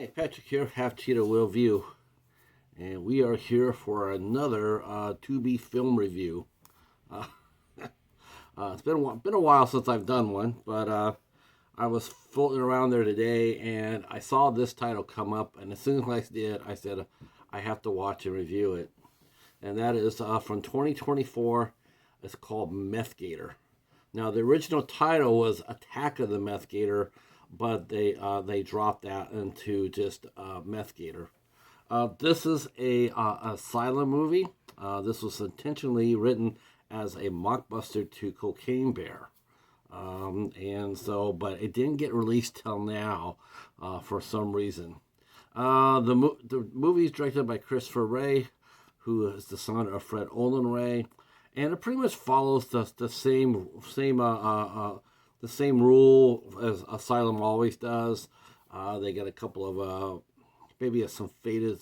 Hi, Patrick here, Half Cheetah Will View, and we are here for another TUBI film review. Uh, it's been a while since I've done one, but I was floating around there today, and I saw this title come up, and as soon as I did, I said I have to watch and review it, and that is from 2024. It's called Meth Gator. Now, the original title was Attack of the Meth Gator, but they dropped that into just Meth Gator. This is a Asylum movie. This was intentionally written as a mockbuster to Cocaine Bear. But it didn't get released till now for some reason. The movie is directed by Christopher Ray, who is the son of Fred Olin Ray, and it pretty much follows the same rule as Asylum always does. They got a couple of maybe some faded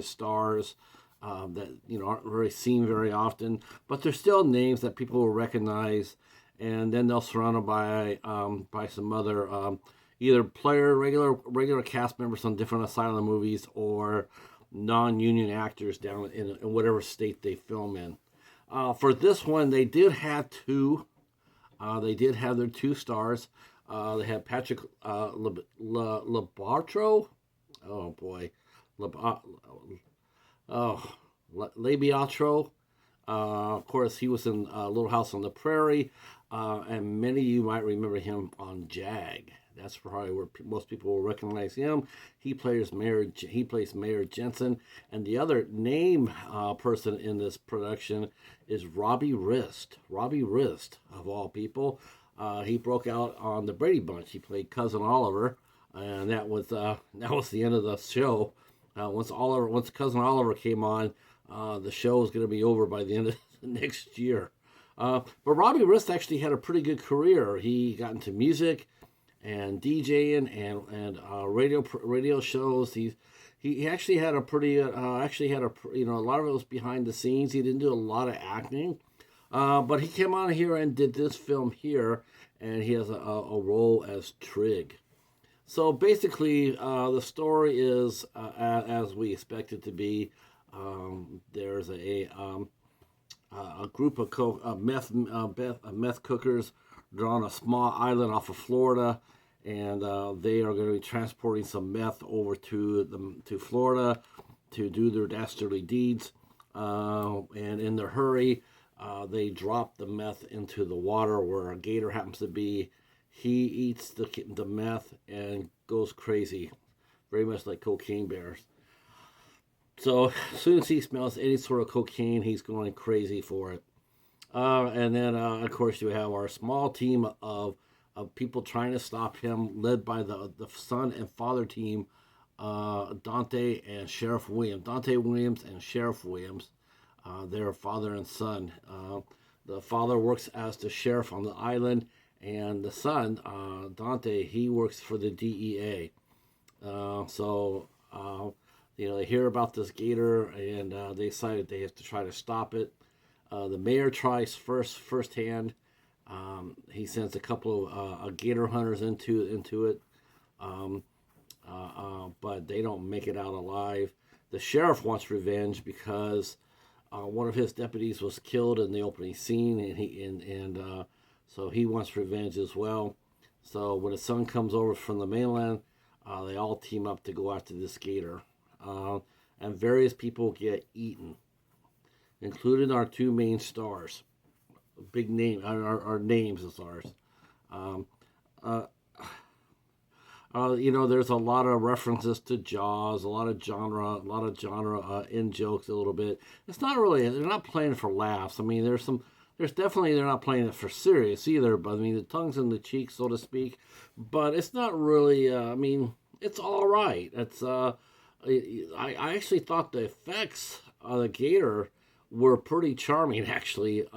stars that aren't really seen very often, but they're still names that people will recognize. And then they're surrounded by some other either regular cast members on different Asylum movies or non-union actors down in whatever state they film in. For this one, they did have two. They did have their two stars. They had Patrick Labartro. Oh boy, Labiatro. Of course, he was in Little House on the Prairie, and many of you might remember him on J.A.G. That's probably where most people will recognize him. He plays Mayor Jensen, and the other name person in this production is Robbie Rist. Robbie Rist, of all people, he broke out on the Brady Bunch. He played Cousin Oliver, and that was the end of the show. Once Cousin Oliver came on, the show was going to be over by the end of next year. But Robbie Rist actually had a pretty good career. He got into music and DJing and radio shows. He actually had a pretty a lot of it was behind the scenes. He didn't do a lot of acting, but he came on here and did this film here, and he has a role as Trig. So basically, the story is as we expect it to be. There's a group of meth cookers. They're on a small island off of Florida, and they are going to be transporting some meth over to Florida to do their dastardly deeds. And in their hurry, they drop the meth into the water where a gator happens to be. He eats the meth and goes crazy, very much like Cocaine Bears. So as soon as he smells any sort of cocaine, he's going crazy for it. And then, of course, you have our small team of people trying to stop him, led by the son and father team, Dante and Sheriff Williams. Dante Williams and Sheriff Williams, their father and son. The father works as the sheriff on the island, and the son, Dante, he works for the DEA. They hear about this gator, and they decided they have to try to stop it. The mayor tries firsthand. He sends a couple of gator hunters into it, but they don't make it out alive. The sheriff wants revenge because one of his deputies was killed in the opening scene, and so he wants revenge as well. So when his son comes over from the mainland, they all team up to go after this gator, and various people get eaten, including our two main stars. Big name, our names as ours. There's a lot of references to Jaws, a lot of genre in jokes a little bit. It's not really, they're not playing it for laughs. I mean, there's definitely, they're not playing it for serious either, but I mean, the tongue's in the cheek, so to speak, but it's not really, it's all right. I actually thought the effects of the gator were pretty charming, actually.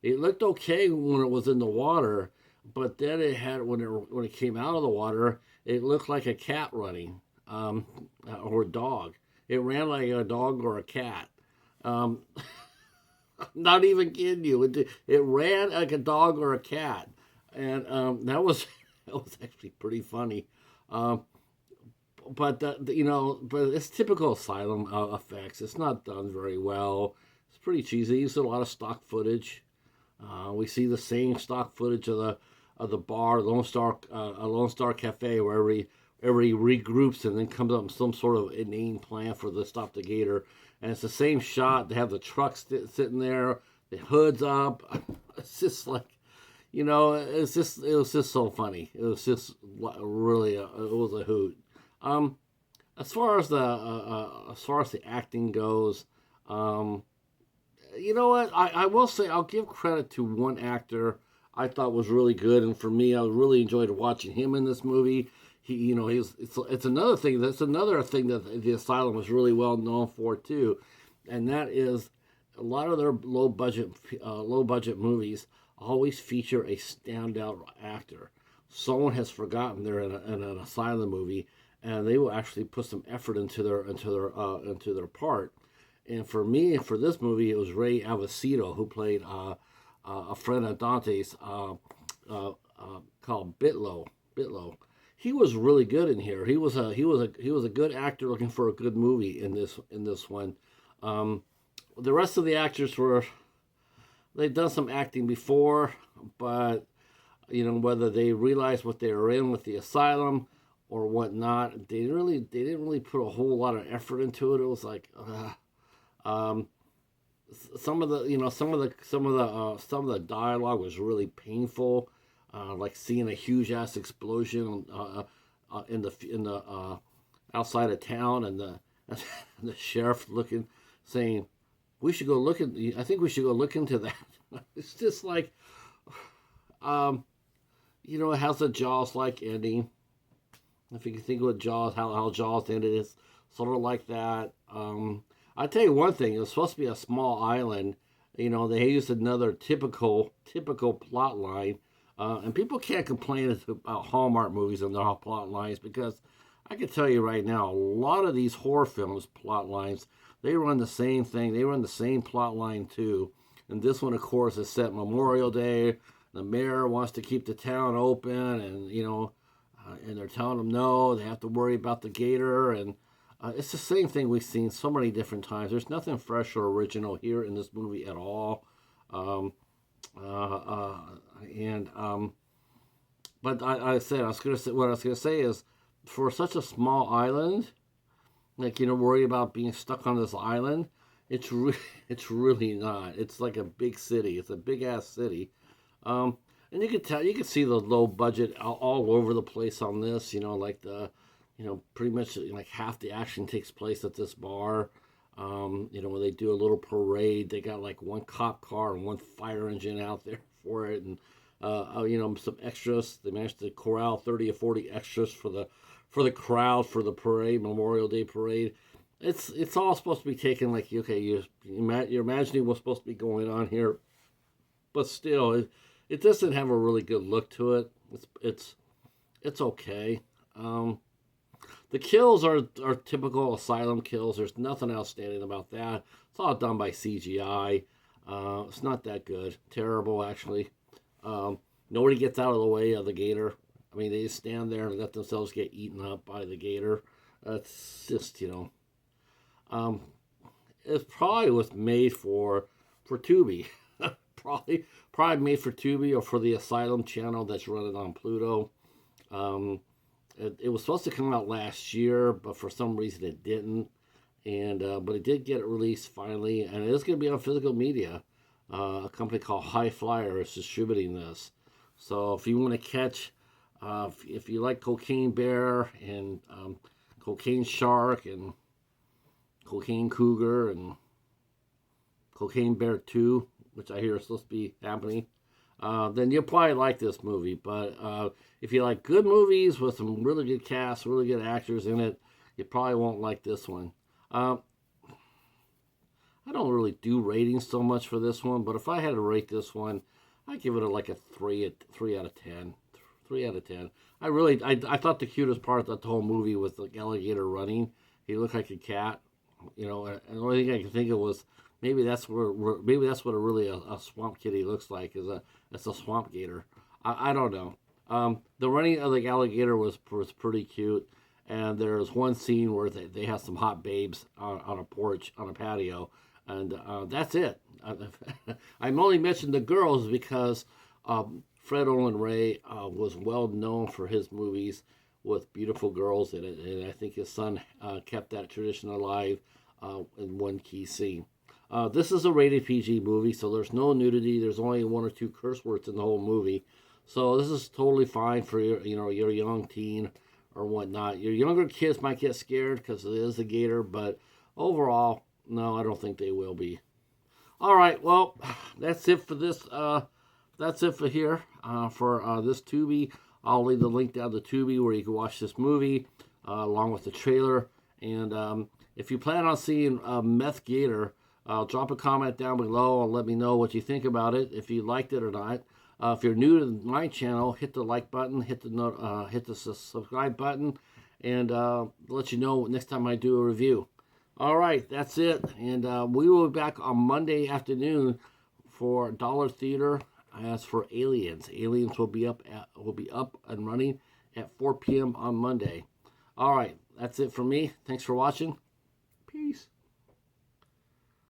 It looked okay when it was in the water, but then when it came out of the water, it looked like a cat running, or a dog. It ran like a dog or a cat. Not even kidding you. It ran like a dog or a cat, and that was actually pretty funny. but but it's typical Asylum effects. It's not done very well. It's pretty cheesy. They use a lot of stock footage. We see the same stock footage of the bar, Lone Star Cafe, where everybody regroups and then comes up with some sort of inane plan for the stop the gator. And it's the same shot. They have the truck sitting there, the hood's up. It's just like, it was just so funny. It was just really, it was a hoot. As far as the acting goes, you know what? I will say I'll give credit to one actor I thought was really good, and for me, I really enjoyed watching him in this movie. It's another thing. That's another thing that the Asylum was really well known for too, and that is a lot of their low budget movies always feature a standout actor. Someone has forgotten they're in an Asylum movie, and they will actually put some effort into their part. And for me, for this movie, it was Ray Avocito, who played a friend of Dante's called Bitlow. He was really good in here. He was a good actor looking for a good movie in this one. The rest of the actors they'd done some acting before, but whether they realized what they were in with the Asylum or whatnot, they didn't really put a whole lot of effort into it. It was like. Some of the dialogue was really painful, like seeing a huge ass explosion in the outside of town, and the sheriff saying, I think we should go look into that. It's just like, it has a Jaws-like ending. If you can think of what how Jaws ended, it's sort of like that. I'll tell you one thing. It was supposed to be a small island. They used another typical plot line. And people can't complain about Hallmark movies and their plot lines, because I can tell you right now, a lot of these horror films plot lines, they run the same thing. They run the same plot line too. And this one, of course, is set Memorial Day. The mayor wants to keep the town open, and and they're telling them no, they have to worry about the gator, and it's the same thing we've seen so many different times. There's nothing fresh or original here in this movie at all. But I was gonna say is, for such a small island, like worried about being stuck on this island, it's really not. It's like a big city. It's a big ass city. And you can see the low budget all over the place on this. Pretty much like half the action takes place at this bar. When they do a little parade, they got like one cop car and one fire engine out there for it, and some extras. They managed to corral 30 or 40 extras for the crowd for the parade, Memorial Day parade. It's all supposed to be taken like, okay, you're imagining what's supposed to be going on here, but still, it doesn't have a really good look to it. It's okay. The kills are typical Asylum kills. There's nothing outstanding about that. It's all done by CGI. It's not that good. Terrible, actually. Nobody gets out of the way of the gator. I mean, they just stand there and let themselves get eaten up by the gator. It's just, it probably was made for TUBI. probably made for TUBI or for the Asylum channel that's running on Pluto. It was supposed to come out last year, but for some reason it didn't. And but it did get released finally, and it is going to be on physical media. A company called High Flyer is distributing this. So if you want to catch, if you like Cocaine Bear and Cocaine Shark and Cocaine Cougar and Cocaine Bear 2, which I hear is supposed to be happening, then you'll probably like this movie. But if you like good movies with some really good cast, really good actors in it, you probably won't like this one. I don't really do ratings so much for this one, but if I had to rate this one, I'd give it like a 3 out of 10. 3 out of 10. I thought the cutest part of the whole movie was the alligator running. He looked like a cat, and the only thing I could think of was maybe that's what a swamp kitty looks like, it's a swamp gator. I don't know. The running of the alligator was pretty cute, And there's one scene where they have some hot babes on a porch, on a patio, and that's it. I'm only mentioning the girls because Fred Olen Ray was well known for his movies with beautiful girls in it, and I think his son kept that tradition alive in one key scene. This is a rated PG movie, so there's no nudity. There's only one or two curse words in the whole movie, so this is totally fine for your young teen or whatnot. Your younger kids might get scared because it is a gator, but overall, no, I don't think they will be. All right, well, that's it for this. That's it for here for this Tubi. I'll leave the link down to Tubi where you can watch this movie along with the trailer. And if you plan on seeing Meth Gator, drop a comment down below and let me know what you think about it, if you liked it or not. If you're new to my channel, hit the like button, hit the subscribe button, and let you know next time I do a review. All right, that's it, and we will be back on Monday afternoon for Dollar Theater. As for Aliens will be up and running at 4 p.m. on Monday. All right, that's it for me. Thanks for watching. Peace.